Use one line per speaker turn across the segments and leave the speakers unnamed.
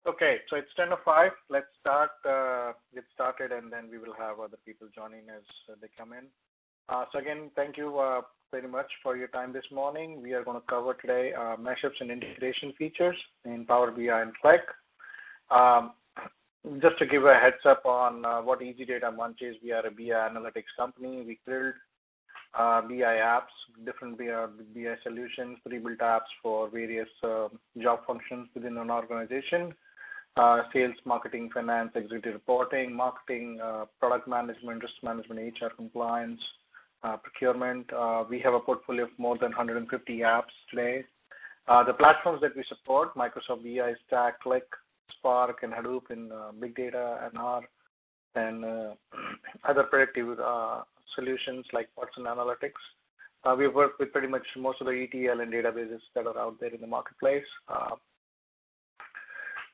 Okay, so it's 10:05. Let's get started, and then we will have other people joining as they come in. So again, thank you very much for your time this morning. We are going to cover today mashups and integration features in Power BI and Qlik. Just to give a heads up on what Easy Data Munch is, we are a BI analytics company. We build BI apps, different BI solutions, pre-built apps for various job functions within an organization. Sales, marketing, finance, executive reporting, marketing, product management, risk management, HR compliance, procurement. We have a portfolio of more than 150 apps today. The platforms that we support, Microsoft BI Stack, Qlik, Spark, and Hadoop in big data and R, and other predictive solutions like Watson Analytics. We work with pretty much most of the ETL and databases that are out there in the marketplace.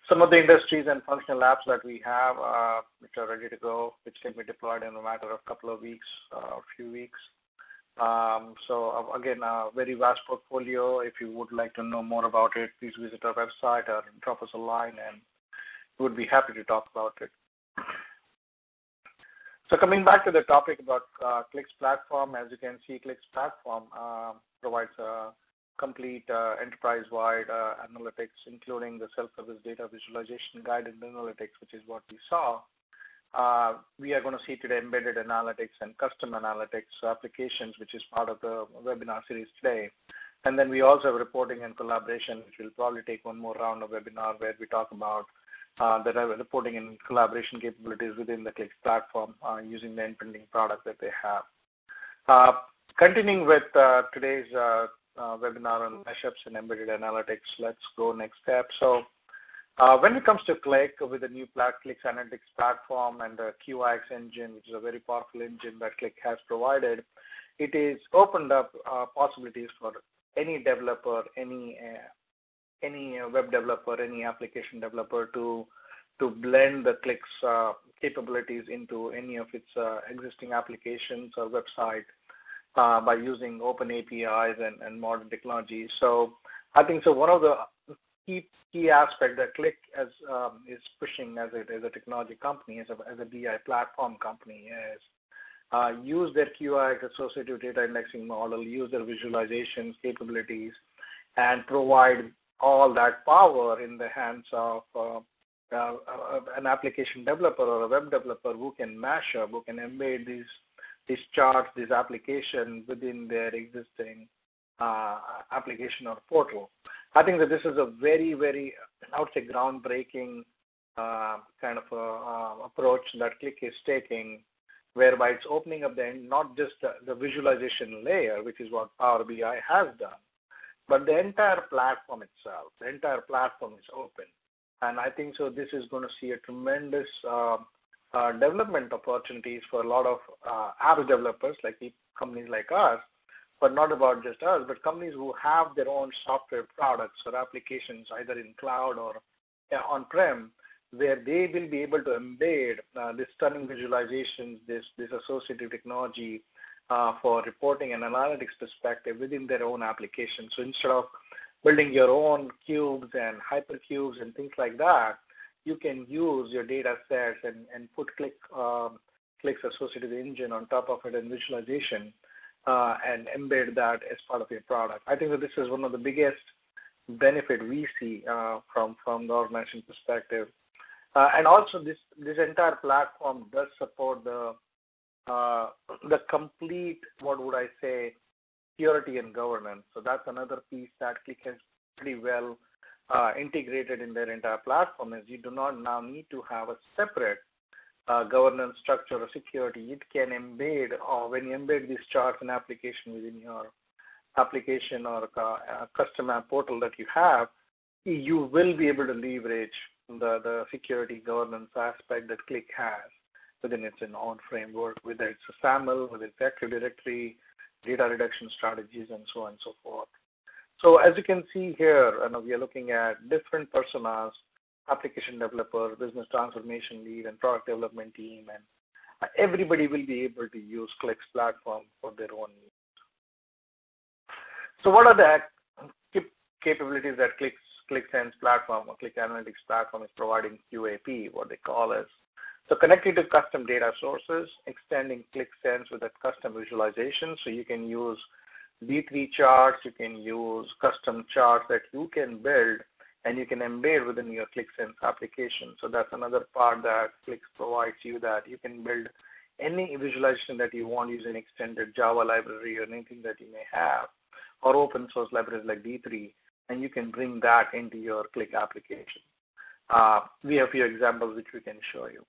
Some of the industries and functional apps that we have, which are ready to go, which can be deployed in a matter of a couple of weeks, or a few weeks. So again, a very vast portfolio. If you would like to know more about it, please visit our website or drop us a line, and we would be happy to talk about it. So coming back to the topic about Qlik's platform, as you can see, Qlik's platform provides a complete enterprise-wide analytics, including the self-service data visualization, guided analytics, which is what we saw. We are going to see today embedded analytics and custom analytics applications, which is part of the webinar series today. And then we also have reporting and collaboration, which will probably take one more round of webinar where we talk about the reporting and collaboration capabilities within the Qlik platform using the impending product that they have. Continuing with today's webinar on mashups and embedded analytics, let's go next step. So when it comes to Qlik, with the new Qlik's analytics platform and the QIX engine, which is a very powerful engine that Qlik has provided, it is opened up possibilities for any developer, any web developer, any application developer to blend the Qlik's capabilities into any of its existing applications or website by using open APIs and modern technology. So I think one of the key aspects that Qlik is pushing as a technology company, as a BI platform company, is use their QIX associative data indexing model, use their visualizations capabilities, and provide all that power in the hands of an application developer or a web developer who can mash up, who can embed these charts, these applications within their existing application or portal. I think that this is a very, very, I would say, groundbreaking kind of approach that Qlik is taking, whereby it's opening up not just the visualization layer, which is what Power BI has done, but the entire platform itself. The entire platform is open. And I think this is going to see a tremendous development opportunities for a lot of app developers, like companies like us, but not about just us, but companies who have their own software products or applications, either in cloud or on-prem, where they will be able to embed this stunning visualizations, this associative technology for reporting and analytics perspective within their own application. So instead of building your own cubes and hypercubes and things like that, you can use your data sets and put Qlik's associative engine on top of it and visualization and embed that as part of your product. I think that this is one of the biggest benefit we see from the organization perspective. And also this entire platform does support the complete, what would I say, security and governance. So that's another piece that Qlik has pretty well integrated in their entire platform, is you do not now need to have a separate governance structure or security. It can embed, or when you embed these charts and application within your application or custom app portal that you have, you will be able to leverage the security governance aspect that Qlik has within its own framework, whether it's a SAML, whether it's Active Directory, data reduction strategies, and so on and so forth. So as you can see here, we are looking at different personas: application developer, business transformation lead, and product development team, and everybody will be able to use Qlik's platform for their own needs. So what are the capabilities that Qlik ClickSense platform or Click Analytics platform is providing QAP, what they call as. So connecting to custom data sources, extending ClickSense with a custom visualization. So you can use D3 charts, you can use custom charts that you can build and you can embed within your ClickSense application. So that's another part that Clicks provides you, that you can build any visualization that you want using extended Java library or anything that you may have, or open source libraries like D3, and you can bring that into your Click application. We have a few examples which we can show you.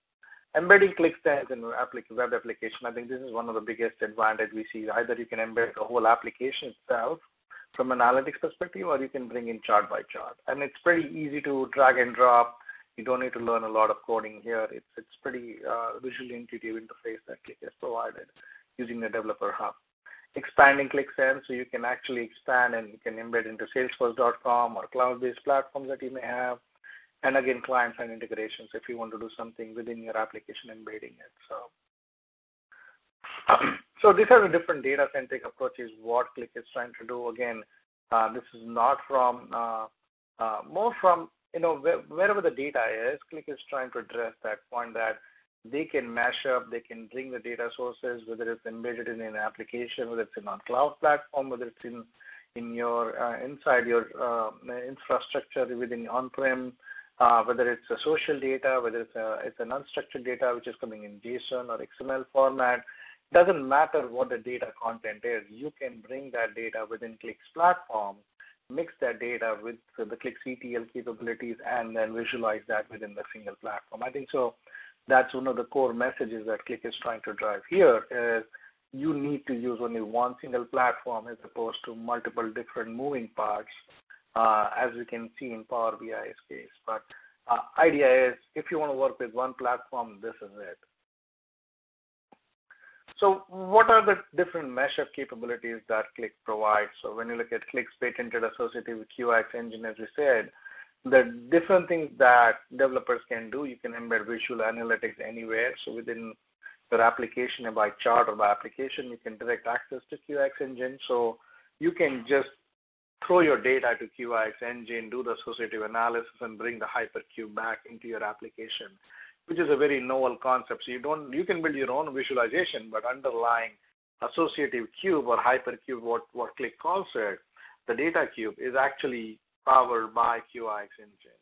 Embedding ClickSense in web application, I think this is one of the biggest advantage we see. Either you can embed the whole application itself from an analytics perspective, or you can bring in chart by chart. And it's pretty easy to drag and drop. You don't need to learn a lot of coding here. It's pretty visually intuitive interface that Click has provided using the developer hub. Expanding ClickSense, so you can actually expand and you can embed into Salesforce.com or cloud-based platforms that you may have. And again, client-side integrations if you want to do something within your application, embedding it. So this has a different data-centric approach is what Click is trying to do. Again, this is not from, more from, wherever the data is, Click is trying to address that point that they can mash up, they can bring the data sources, whether it's embedded in an application, whether it's in a cloud platform, whether it's in your, inside your infrastructure within on-prem, whether it's a social data, whether it's an unstructured data which is coming in JSON or XML format. Doesn't matter what the data content is. You can bring that data within Click's platform, mix that data with the Click's ETL capabilities, and then visualize that within the single platform. I think so. That's one of the core messages that Click is trying to drive here is you need to use only one single platform as opposed to multiple different moving parts, as we can see in Power BI's case. But idea is if you want to work with one platform, this is it. So what are the different mashup capabilities that Click provides? So when you look at Click's patented associative QX engine, as we said, the different things that developers can do, you can embed visual analytics anywhere. So within your application, by chart or by application, you can direct access to QX engine. So you can just throw your data to QX engine, do the associative analysis, and bring the hypercube back into your application, which is a very novel concept. So you can build your own visualization, but underlying associative cube or hypercube, what Click calls it, the data cube is actually powered by QX engine.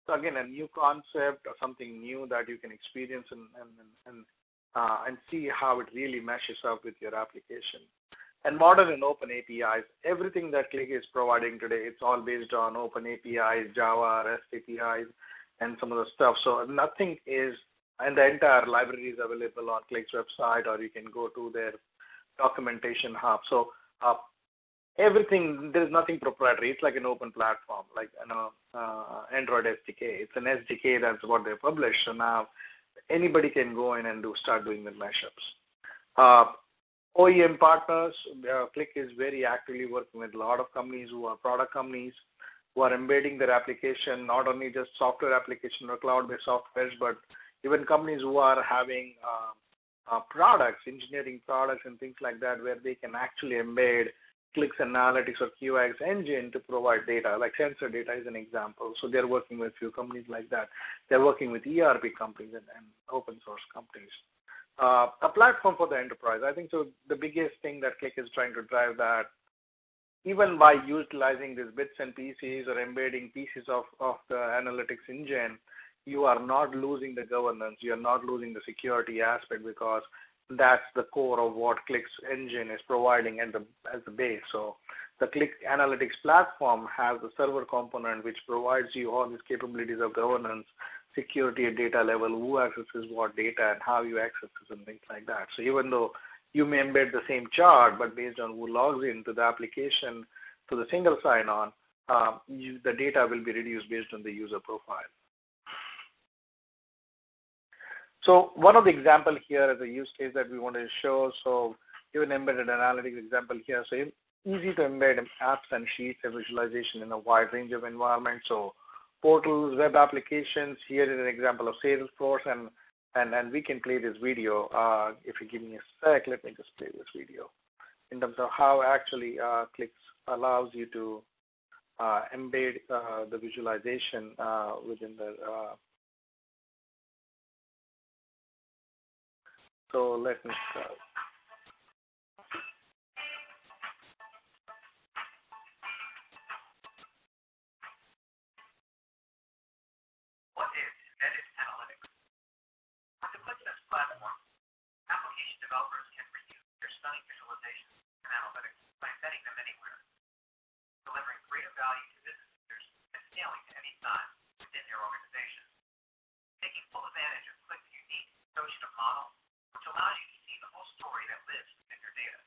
So again, a new concept or something new that you can experience and see how it really meshes up with your application. And modern and open APIs, everything that Click is providing today, it's all based on open APIs, Java, REST APIs, and some of the stuff. So nothing is, and the entire library is available on Click's website, or you can go to their documentation hub. So everything, there's nothing proprietary. It's like an open platform, like Android SDK. It's an SDK, that's what they publish. So now anybody can go in and start doing the mashups. OEM partners, Click is very actively working with a lot of companies who are product companies who are embedding their application, not only just software application or cloud-based softwares, but even companies who are having products, engineering products and things like that, where they can actually embed Click's analytics or QX engine to provide data, like sensor data is an example. So they're working with a few companies like that. They're working with ERP companies and open source companies. A platform for the enterprise. I think so the biggest thing that Click is trying to drive that even by utilizing these bits and pieces or embedding pieces of the analytics engine, you are not losing the governance, you are not losing the security aspect, because that's the core of what Click's engine is providing as the base. So the Click Analytics platform has a server component which provides you all these capabilities of governance, security at data level, who accesses what data and how you access this and things like that. So even though you may embed the same chart, but based on who logs into the application to the single sign-on, the data will be reduced based on the user profile. So one of the example here is a use case that we want to show. So even embedded analytics example here. So easy to embed apps and sheets and visualization in a wide range of environments. So portals, web applications. Here is an example of Salesforce, and we can play this video. If you give me a sec, let me just play this video in terms of how actually Click allows you to embed the visualization within the. So let me start.
What is embedded analytics? On the ClickSense platform, application developers can reuse their stunning visualizations and analytics by embedding them anywhere, delivering greater value to business users and scaling to any size within their organization. Taking full advantage of Qlik's unique associative model, which allows you to see the whole story that lives within your data.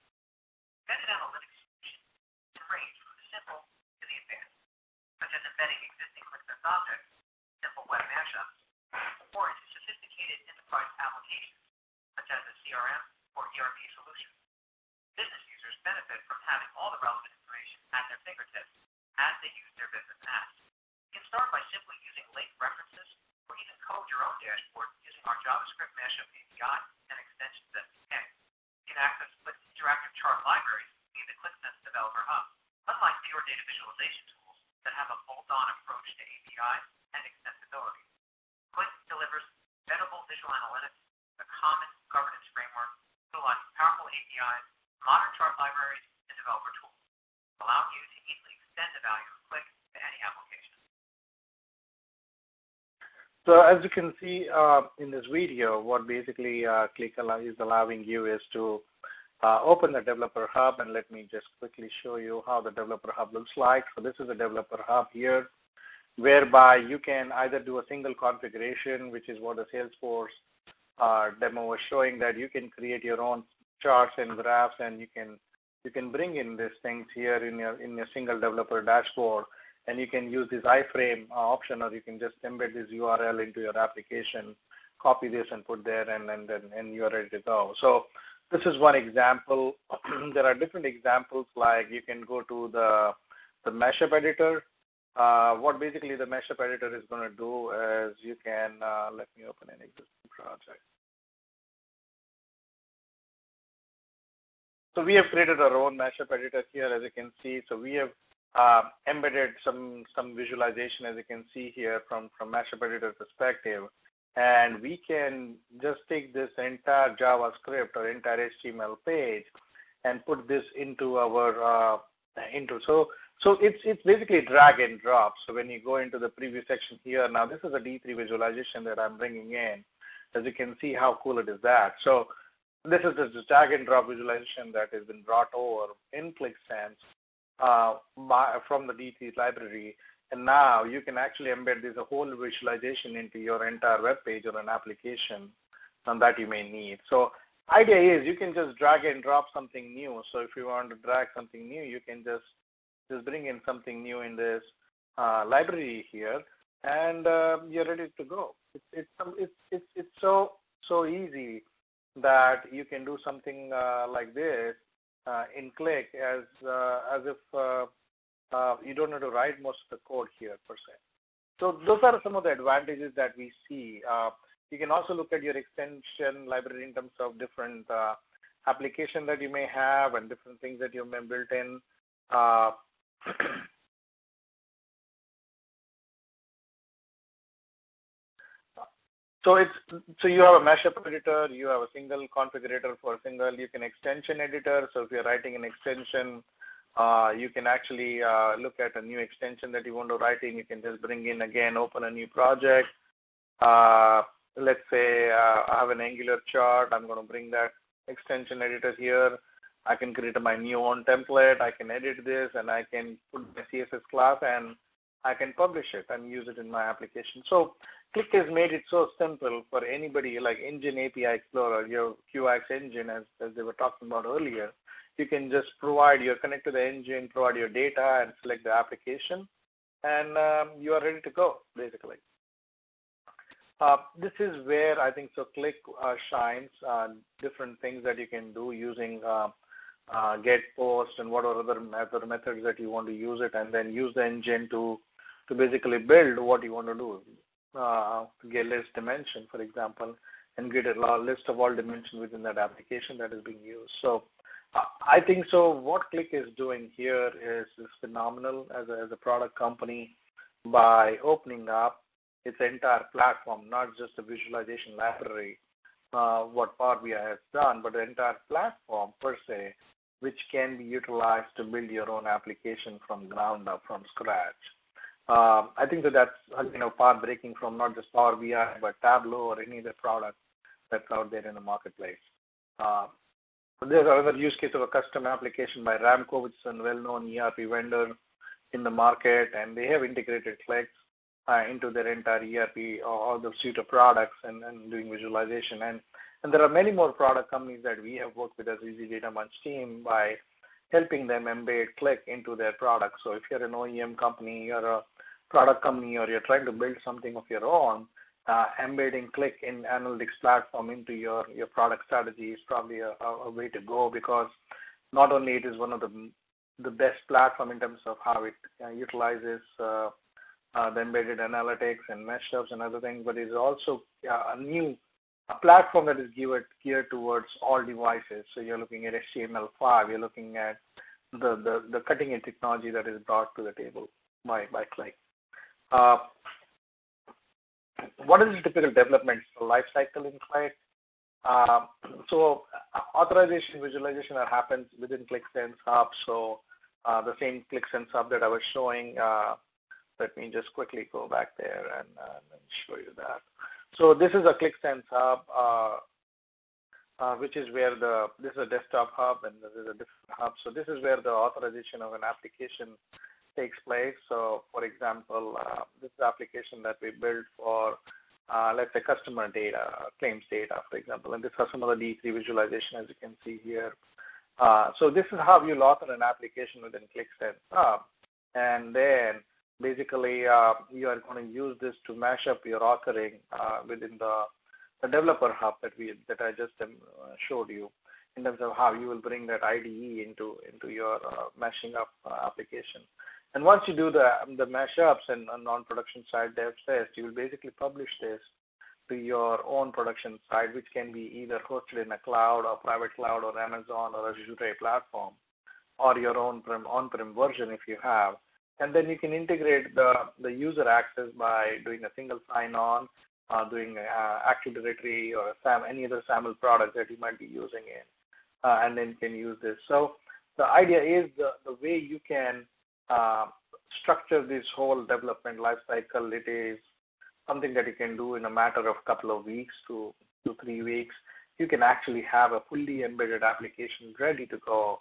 Embedded analytics solutions can range from the simple to the advanced, such as embedding existing ClickSense objects, simple web mashups, or into sophisticated enterprise applications, such as a CRM or ERP solution. Business users benefit from having all the relevant information at their fingertips as they use their business apps. You can start by simply using linked references or even code your own dashboard using our JavaScript Mashup API and extensions SDK. You can access Qlik's interactive chart libraries via the ClickSense Developer Hub. Unlike pure data visualization tools that have a bolt-on approach to APIs and extensibility, Qlik delivers embeddable visual analytics, a common governance framework utilizing powerful APIs, modern chart libraries, and developer tools, allowing you to easily extend the value of Qlik to any application.
So as you can see in this video, what basically Qlik is allowing you is to open the Developer Hub, and let me just quickly show you how the Developer Hub looks like. So this is the Developer Hub here, whereby you can either do a single configuration, which is what the Salesforce demo was showing, that you can create your own charts and graphs, and you can bring in these things here in your single developer dashboard, and you can use this iframe option, or you can just embed this URL into your application, copy this and put there, and you're ready to go. So this is one example. There are different examples, like you can go to the Mashup editor. What basically the Mashup editor is going to do is you can, let me open an existing project. So we have created our own Mashup editor here, as you can see. So we have embedded some visualization, as you can see here from Mashup editor perspective. And we can just take this entire JavaScript or entire HTML page and put this into our So it's basically drag and drop. So when you go into the preview section here, now this is a D3 visualization that I'm bringing in. As you can see how cool it is that. So this is just drag and drop visualization that has been brought over in ClickSense from the D3 library. And now you can actually embed this whole visualization into your entire web page or an application that you may need. So idea is you can just drag and drop something new. So if you want to drag something new, you can just bring in something new in this library here, and you're ready to go. It's so easy that you can do something like this in Qlik as if you don't have to write most of the code here per se. So those are some of the advantages that we see. You can also look at your extension library in terms of different application that you may have and different things that you may built in. So you have a mashup editor, you have a single configurator for a single, you can extension editor. So if you're writing an extension, you can actually look at a new extension that you want to write in. You can just bring in again, open a new project. Let's say I have an Angular chart. I'm going to bring that extension editor here. I can create my new own template. I can edit this, and I can put my CSS class, and I can publish it and use it in my application. So Qlik has made it so simple for anybody, like Engine API Explorer, your QX engine, as they were talking about earlier. You can just connect to the engine, provide your data, and select the application, and you are ready to go, basically. This is where I think Qlik shines, different things that you can do using get, post, and whatever other methods that you want to use it, and then use the engine to basically build what you want to do. Get list dimension, for example, and get a list of all dimensions within that application that is being used. So I think so. What Click is doing here is phenomenal as a product company by opening up its entire platform, not just a visualization library, what Power BI has done, but the entire platform per se, which can be utilized to build your own application from ground up, from scratch. I think that's far breaking from not just Power BI, but Tableau or any other product that's out there in the marketplace. Uh, There's another use case of a custom application by Ramco, which is a well-known ERP vendor in the market, and they have integrated Clicks into their entire ERP or the suite of products and doing visualization. And there are many more product companies that we have worked with as Easy Data Munch team by helping them embed Click into their products. So if you're an OEM company, you're a product company, or you're trying to build something of your own, embedding Click in analytics platform into your product strategy is probably a way to go, because not only it is one of the best platform in terms of how it utilizes the embedded analytics and mashups and other things, but it's also a platform that is geared towards all devices. So you're looking at HTML5, you're looking at the cutting edge technology that is brought to the table by Click. What is the typical development life cycle in Click? So authorization, visualization that happens within ClickSense Hub. So the same ClickSense Hub that I was showing, let me just quickly go back there and show you that. So this is a ClickSense Hub, which is where this is a desktop hub and this is a different hub. So this is where the authorization of an application takes place. So for example, this is the application that we built for, let's say, customer data, claims data, for example, and this has some other D3 visualization, as you can see here. So this is how you'll author an application within ClickSense Hub, and then basically you are going to use this to mash up your authoring within the developer hub that I just showed you, in terms of how you will bring that IDE into your mashing up application. And once you do the mashups and non-production side dev test, you will basically publish this to your own production site, which can be either hosted in a cloud or private cloud or Amazon or Azure platform, or your own on-prem version if you have. And then you can integrate the user access by doing a single sign-on, doing Active Directory or any other SAML product that you might be using in, and then you can use this. So the idea is the way you can structure this whole development life cycle. It is something that you can do in a matter of a couple of weeks to 3 weeks. You can actually have a fully embedded application ready to go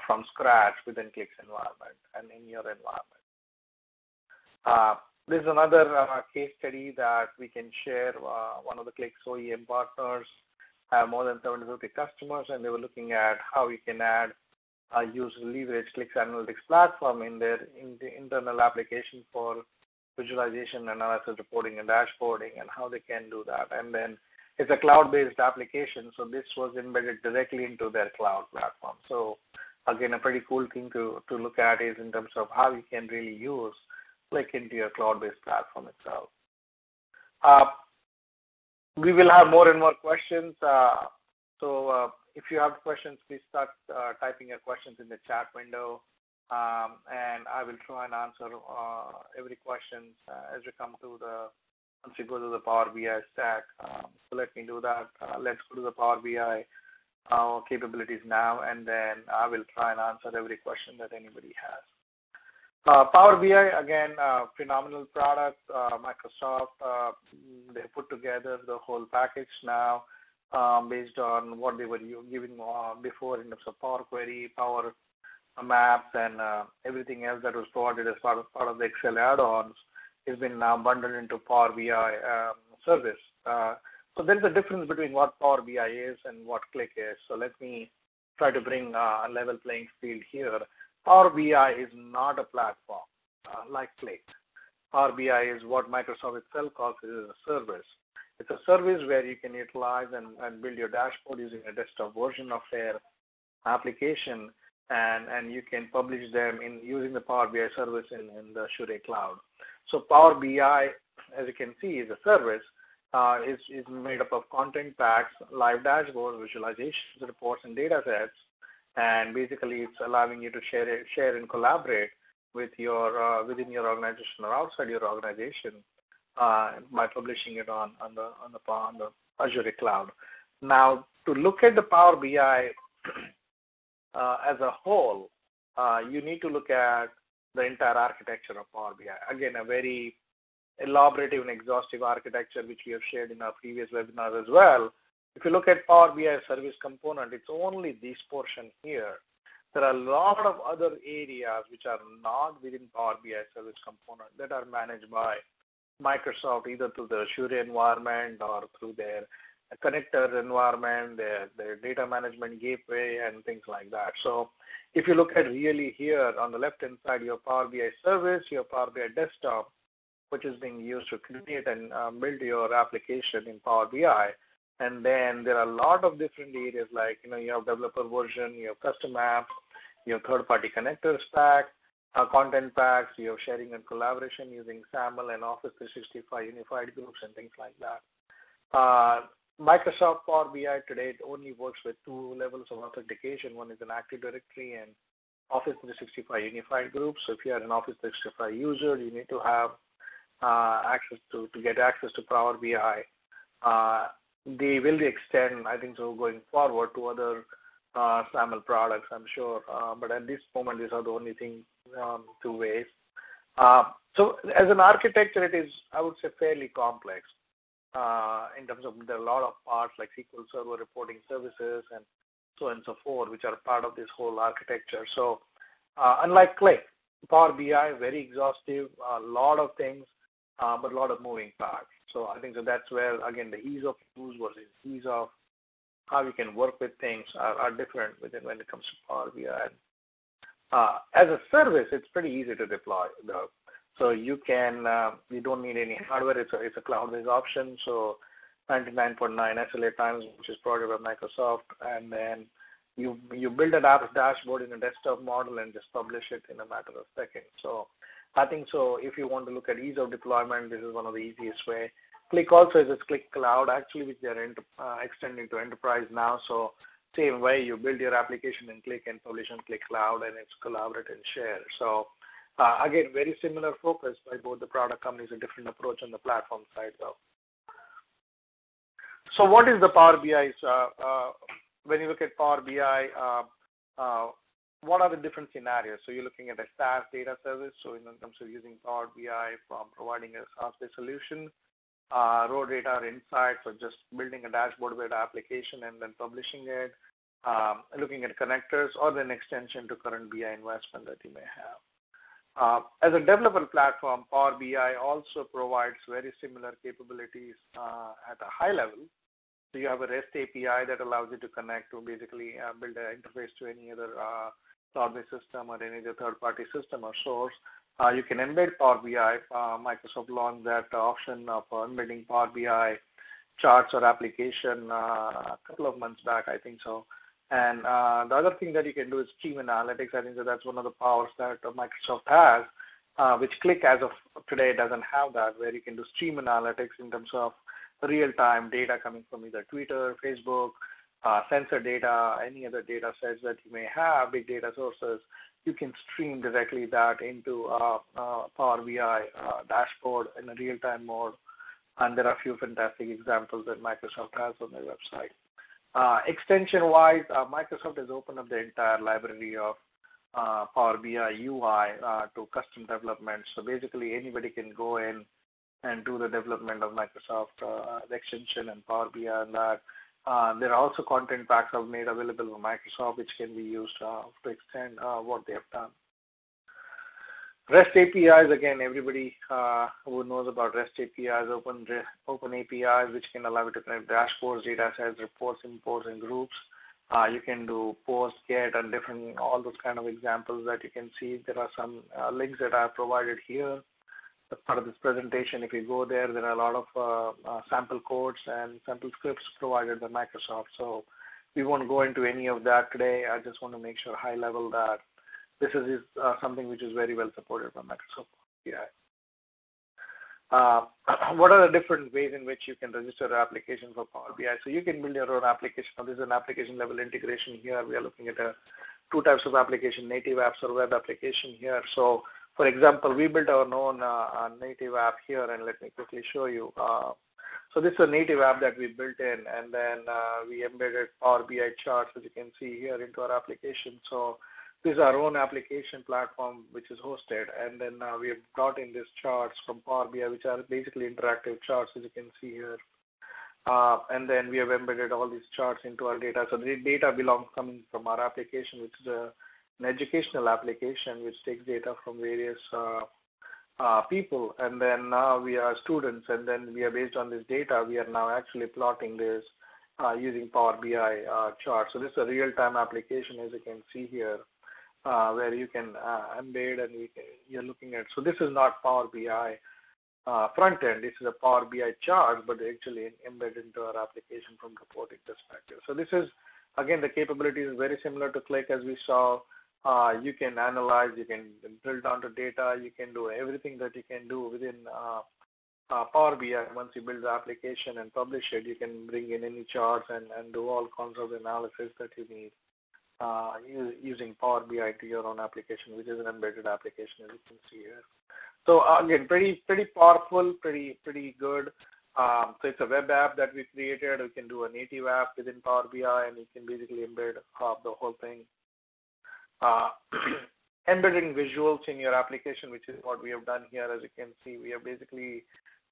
from scratch within Click's environment and in your environment. This is another case study that we can share. One of the Click's OEM partners have more than 750 customers, and they were looking at how you can leverage Click's analytics platform in the internal application for visualization, analysis, reporting, and dashboarding, and how they can do that. And then it's a cloud-based application, so this was embedded directly into their cloud platform. So again, a pretty cool thing to look at is in terms of how you can really use Click into your cloud-based platform itself. We will have more and more questions. So if you have questions, please start typing your questions in the chat window, and I will try and answer every question as we come to once we go to the Power BI stack. So let me do that. Let's go to the Power BI capabilities now, and then I will try and answer every question that anybody has. Power BI, again, phenomenal product. Microsoft, they put together the whole package now based on what they were giving before in terms of Power Query, Power Maps, and everything else that was provided as part of the Excel add-ons has been now bundled into Power BI service. So there's a difference between what Power BI is and what Click is. So let me try to bring a level playing field here. Power BI is not a platform like Click. Power BI is what Microsoft itself calls it as a service. It's a service where you can utilize and build your dashboard using a desktop version of their application, and you can publish them using the Power BI service in the Azure cloud. So Power BI, as you can see, is a service. Is made up of content packs, live dashboards, visualizations, reports, and data sets. and basically it's allowing you to share and collaborate with your within your organization or outside your organization by publishing it on the Azure cloud. Now, to look at the Power BI as a whole, you need to look at the entire architecture of Power BI. Again, a very elaborative and exhaustive architecture, which we have shared in our previous webinars as well. If you look at Power BI service component, it's only this portion here. There are a lot of other areas which are not within Power BI service component that are managed by Microsoft, either through the Azure environment or through their connector environment, their data management gateway, and things like that. So if you look at really here on the left-hand side, your Power BI service, your Power BI desktop, which is being used to create and build your application in Power BI. And then there are a lot of different areas like, you have developer version, you have custom apps, you have third-party connector stack, content packs, you have sharing and collaboration using SAML and Office 365 unified groups and things like that. Microsoft Power BI today it only works with two levels of authentication. One is an Active Directory and Office 365 unified groups. So if you are an Office 365 user, you need to have access to get access to Power BI. They will extend, I think so, going forward to other SAML products, I'm sure. But at this moment, these are the only things, two ways. So as an architecture, it is, I would say, fairly complex in terms of there are a lot of parts like SQL Server reporting services and so on and so forth, which are part of this whole architecture. So unlike Qlik, Power BI, very exhaustive, a lot of things, but a lot of moving parts. So I think so that's where, again, the ease of use versus ease of how you can work with things are different when it comes to Power BI. As a service, it's pretty easy to deploy, though. So you don't need any hardware. It's a cloud-based option. So 99.9 SLA times, which is provided by Microsoft, and then you build an app dashboard in a desktop model and just publish it in a matter of seconds. So I think so. If you want to look at ease of deployment, this is one of the easiest way. Qlik also is a Qlik Cloud, actually, which they're extending to enterprise now. So same way, you build your application in Qlik and publish on Qlik Cloud, and it's collaborate and share. So again, very similar focus by both the product companies, a different approach on the platform side, though. So what is the Power BI? When you look at Power BI, what are the different scenarios? So you're looking at a SaaS data service. So in terms of using Power BI from providing a SaaS-based solution, raw data or insights, or just building a dashboard-based application and then publishing it, looking at connectors, or an extension to current BI investment that you may have. As a developer platform, Power BI also provides very similar capabilities at a high level. So you have a REST API that allows you to connect to basically build an interface to any other cloud-based system or any other third-party system or source. You can embed Power BI. Microsoft launched that option of embedding Power BI charts or application a couple of months back, I think so. And the other thing that you can do is stream analytics. I think that's one of the powers that Microsoft has, which Qlik as of today doesn't have that, where you can do stream analytics in terms of real-time data coming from either Twitter, Facebook, sensor data, any other data sets that you may have, big data sources. You can stream directly that into Power BI dashboard in a real-time mode. And there are a few fantastic examples that Microsoft has on their website. Extension-wise, Microsoft has opened up the entire library of Power BI UI to custom development. So basically, anybody can go in and do the development of Microsoft the extension and Power BI and that. There are also content packs made available by Microsoft, which can be used to extend what they have done. REST APIs, again, everybody who knows about REST APIs, open APIs, which can allow you to connect dashboards, data sets, reports, imports, and groups. You can do post, get, and different, all those kind of examples that you can see. There are some links that I have provided here. As part of this presentation, if you go there, there are a lot of sample codes and sample scripts provided by Microsoft. So we won't go into any of that today. I just want to make sure high level that this is something which is very well supported by Microsoft. Yeah. what are the different ways in which you can register an application for Power BI? So you can build your own application. Now, this is an application level integration here. We are looking at two types of application, native apps or web application here. So, for example, we built our own native app here, and let me quickly show you. So this is a native app that we built in, and then we embedded Power BI charts, as you can see here, into our application. So this is our own application platform, which is hosted, and then we have brought in these charts from Power BI, which are basically interactive charts, as you can see here. And then we have embedded all these charts into our data. So the data belongs coming from our application, which is an educational application, which takes data from various people, and then now we are students, and then we are based on this data, we are now actually plotting this using Power BI charts. So this is a real-time application, as you can see here, where you can embed, and you're looking at. So this is not Power BI front end. This is a Power BI chart, but actually embedded into our application from reporting perspective. So this is, again, the capability is very similar to Qlik, as we saw. You can analyze, you can drill down to data, you can do everything that you can do within Power BI. Once you build the application and publish it, you can bring in any charts and do all kinds of analysis that you need using Power BI to your own application, which is an embedded application, as you can see here. So again, pretty powerful, pretty good. So it's a web app that we created. We can do a native app within Power BI, and you can basically embed the whole thing. Embedding visuals in your application, which is what we have done here. As you can see, we have basically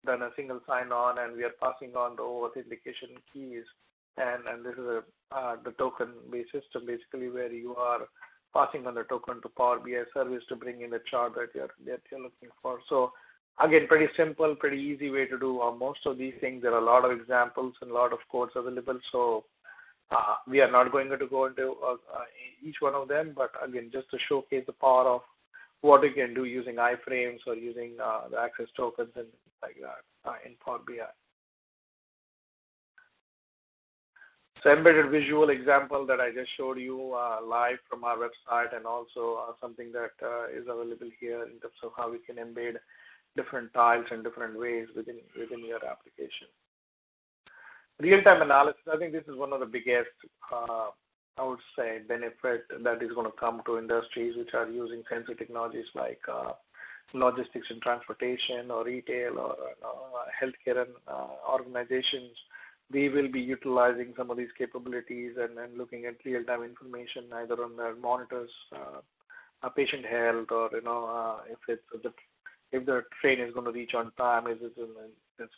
done a single sign-on, and we are passing on the authentication keys. And this is the token-based system, basically, where you are passing on the token to Power BI service to bring in the chart that you're looking for. So again, pretty simple, pretty easy way to do most of these things. There are a lot of examples and a lot of codes available. So we are not going to go into each one of them, but again, just to showcase the power of what you can do using iframes or using the access tokens and things like that in Power BI. So embedded visual example that I just showed you live from our website, and also something that is available here in terms of how we can embed different tiles in different ways within your application. Real-time analysis, I think this is one of the biggest, I would say, benefit that is going to come to industries which are using sensor technologies like logistics and transportation, or retail, or healthcare and organizations. We will be utilizing some of these capabilities and looking at real-time information, either on their monitors, patient health, or if the train is going to reach on time, is it it's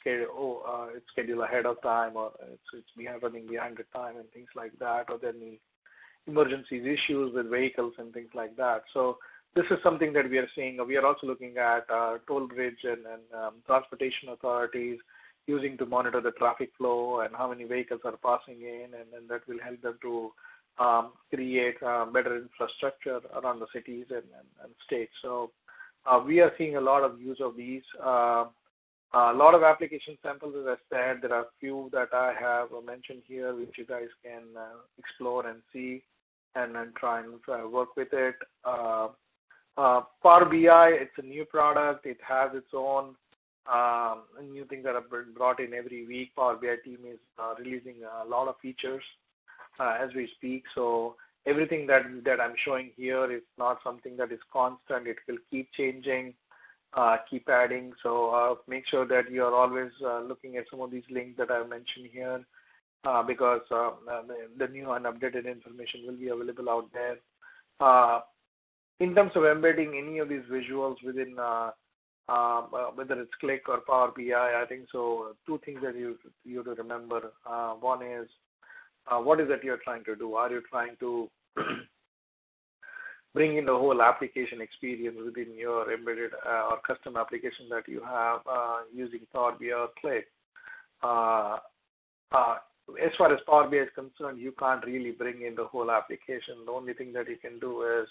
scheduled ahead of time, or it's running behind the time, and things like that, or there any emergencies, issues with vehicles and things like that. So this is something that we are seeing. We are also looking at toll bridge and transportation authorities using to monitor the traffic flow and how many vehicles are passing in, and then that will help them to create better infrastructure around the cities and states. So we are seeing a lot of use of these. A lot of application samples, as I said. There are a few that I have mentioned here, which you guys can explore and see and try and work with it. Power BI, it's a new product. It has its own new things that are brought in every week. Power BI team is releasing a lot of features as we speak. So everything that I'm showing here is not something that is constant. It will keep changing, keep adding. So make sure that you are always looking at some of these links that I've mentioned here, because the new and updated information will be available out there. In terms of embedding any of these visuals within whether it's Qlik or Power BI, I think so. Two things that you have to remember. One is, what is it you're trying to do? Are you trying to bring in the whole application experience within your embedded or custom application that you have using Power BI or Qlik? As far as Power BI is concerned, you can't really bring in the whole application. The only thing that you can do is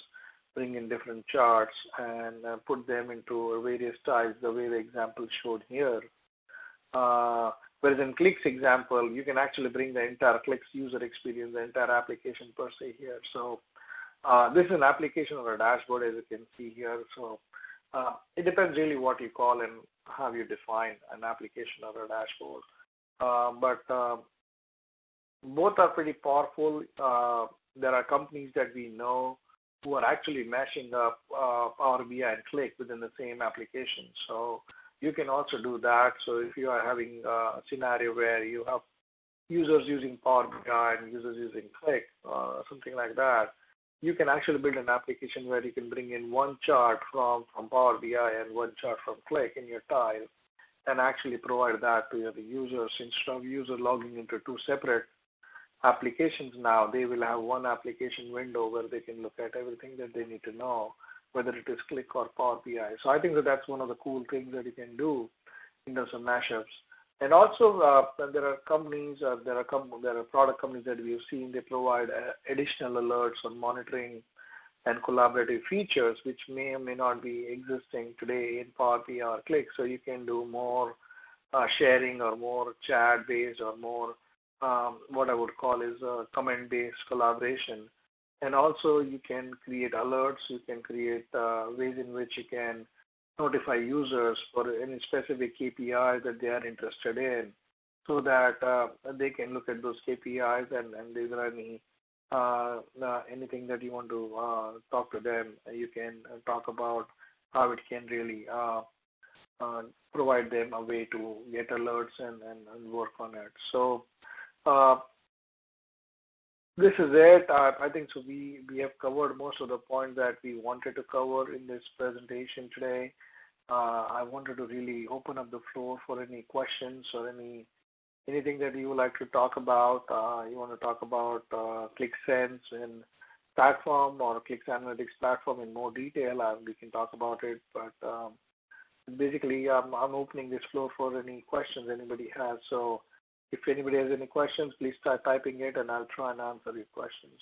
bring in different charts and put them into various styles, the way the example showed here. Whereas in Qlik's example, you can actually bring the entire Qlik's user experience, the entire application per se here. So this is an application or a dashboard, as you can see here. So It depends really what you call and how you define an application or a dashboard. But both are pretty powerful. There are companies that we know who are actually mashing up Power BI and Click within the same application. So you can also do that. So if you are having a scenario where you have users using Power BI and users using Click, something like that, you can actually build an application where you can bring in one chart from Power BI and one chart from Click in your tile and actually provide that to the users. Instead of user logging into two separate applications now, they will have one application window where they can look at everything that they need to know, whether it is Click or Power BI. So I think that that's one of the cool things that you can do in terms of mashups. And also, there are companies, there are product companies that we have seen. They provide additional alerts on monitoring and collaborative features, which may or may not be existing today in Power BI or Click. So you can do more sharing or more chat-based or more what I would call is comment-based collaboration. And also, you can create alerts. You can create ways in which you can notify users for any specific KPIs that they are interested in, so that they can look at those KPIs and if there are anything that you want to talk to them, you can talk about how it can really provide them a way to get alerts and work on it. So this is it. I think so. We have covered most of the points that we wanted to cover in this presentation today. I wanted to really open up the floor for any questions or anything that you would like to talk about. You want to talk about ClickSense and platform or Clicks Analytics platform in more detail, we can talk about it. But basically, I'm opening this floor for any questions anybody has. So if anybody has any questions, please start typing it, and I'll try and answer your questions.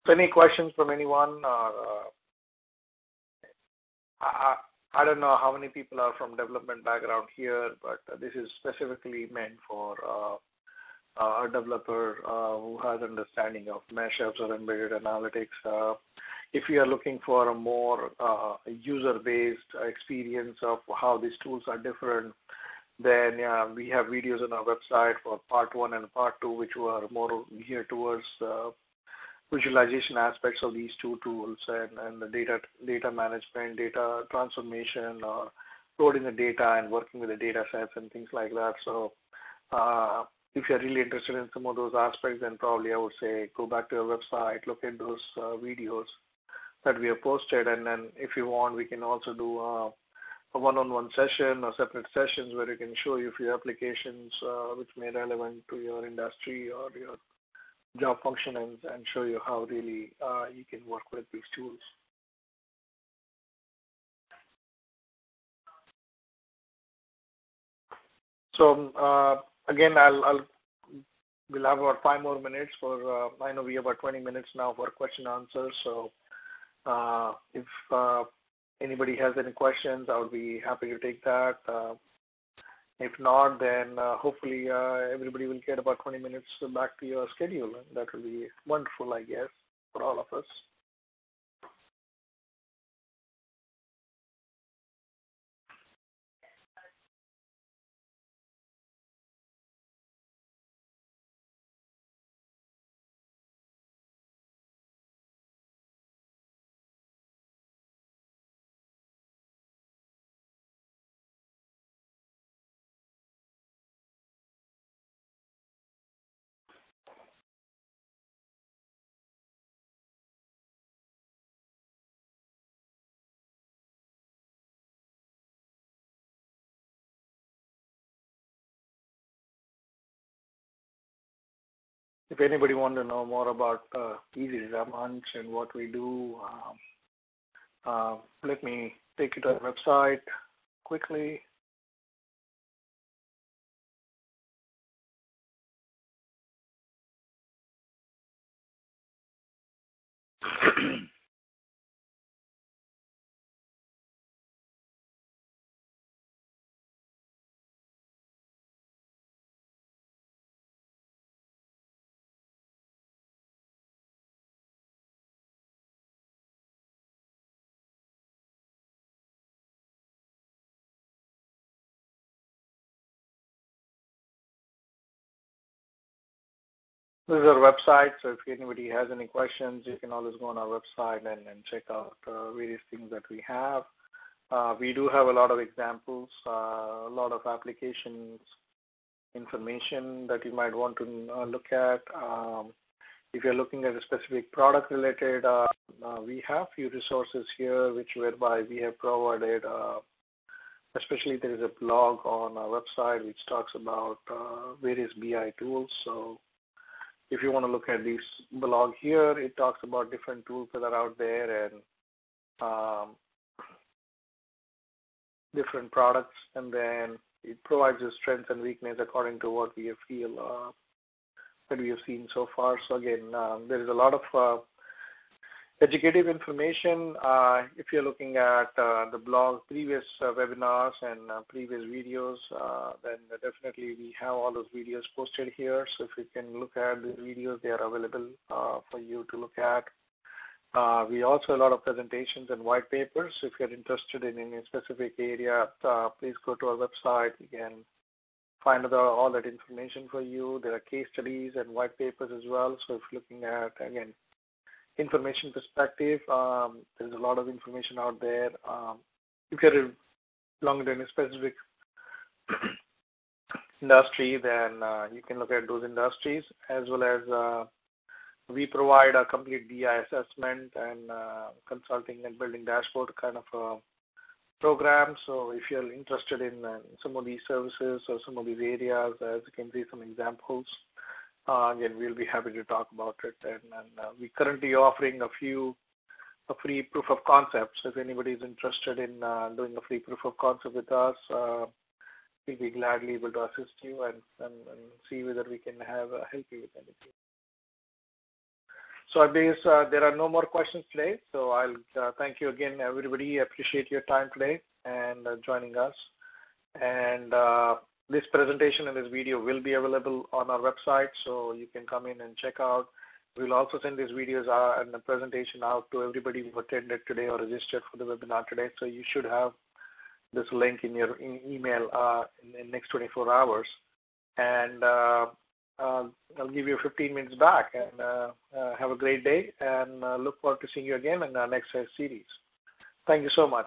So any questions from anyone? I don't know how many people are from development background here, but this is specifically meant for a developer who has understanding of mashups or embedded analytics. If you are looking for a more user-based experience of how these tools are different, then we have videos on our website for part 1 and part 2, which were more geared towards visualization aspects of these two tools and the data management, data transformation, or loading the data and working with the data sets and things like that. So if you're really interested in some of those aspects, then probably I would say go back to our website, look at those videos that we have posted, and then if you want, we can also do a one-on-one session or separate sessions where you can show you a few applications which may be relevant to your industry or your job function and show you how really you can work with these tools. So again, we'll have about 5 more minutes for. I know we have about 20 minutes now for question and answers. So if anybody has any questions, I would be happy to take that. If not, then hopefully everybody will get about 20 minutes back to your schedule. And that will be wonderful, I guess, for all of us. If anybody wants to know more about Easy Ramach and what we do, let me take you to our website quickly. This is our website, so if anybody has any questions, you can always go on our website and check out various things that we have. We do have a lot of examples, a lot of applications, information that you might want to look at. If you're looking at a specific product related, we have few resources here whereby we have provided, especially there is a blog on our website which talks about various BI tools. So if you want to look at this blog here, it talks about different tools that are out there and different products, and then it provides you strengths and weakness according to what we feel that we have seen so far. So again, there is a lot of educative information. If you're looking at the blog, previous webinars and previous videos, then definitely we have all those videos posted here. So if you can look at the videos, they are available for you to look at. We also have a lot of presentations and white papers. If you're interested in any specific area, please go to our website. You can find all that information for you. There are case studies and white papers as well. So if you're looking at, again, information perspective, there's a lot of information out there. If you're belonging to any specific industry, then you can look at those industries, as well as we provide a complete BI assessment and consulting and building dashboard kind of a program. So if you're interested in some of these services or some of these areas, as you can see some examples, again, we'll be happy to talk about it. And we're currently offering a free proof of concepts. So if anybody is interested in doing a free proof of concept with us, we'll be gladly able to assist you and see whether we can help you with anything. So I believe there are no more questions today. So I'll thank you again, everybody. I appreciate your time today and joining us. And this presentation and this video will be available on our website, so you can come in and check out. We'll also send these videos and the presentation out to everybody who attended today or registered for the webinar today. So you should have this link in your email in the next 24 hours. And I'll give you 15 minutes back, and have a great day, and look forward to seeing you again in our next series. Thank you so much.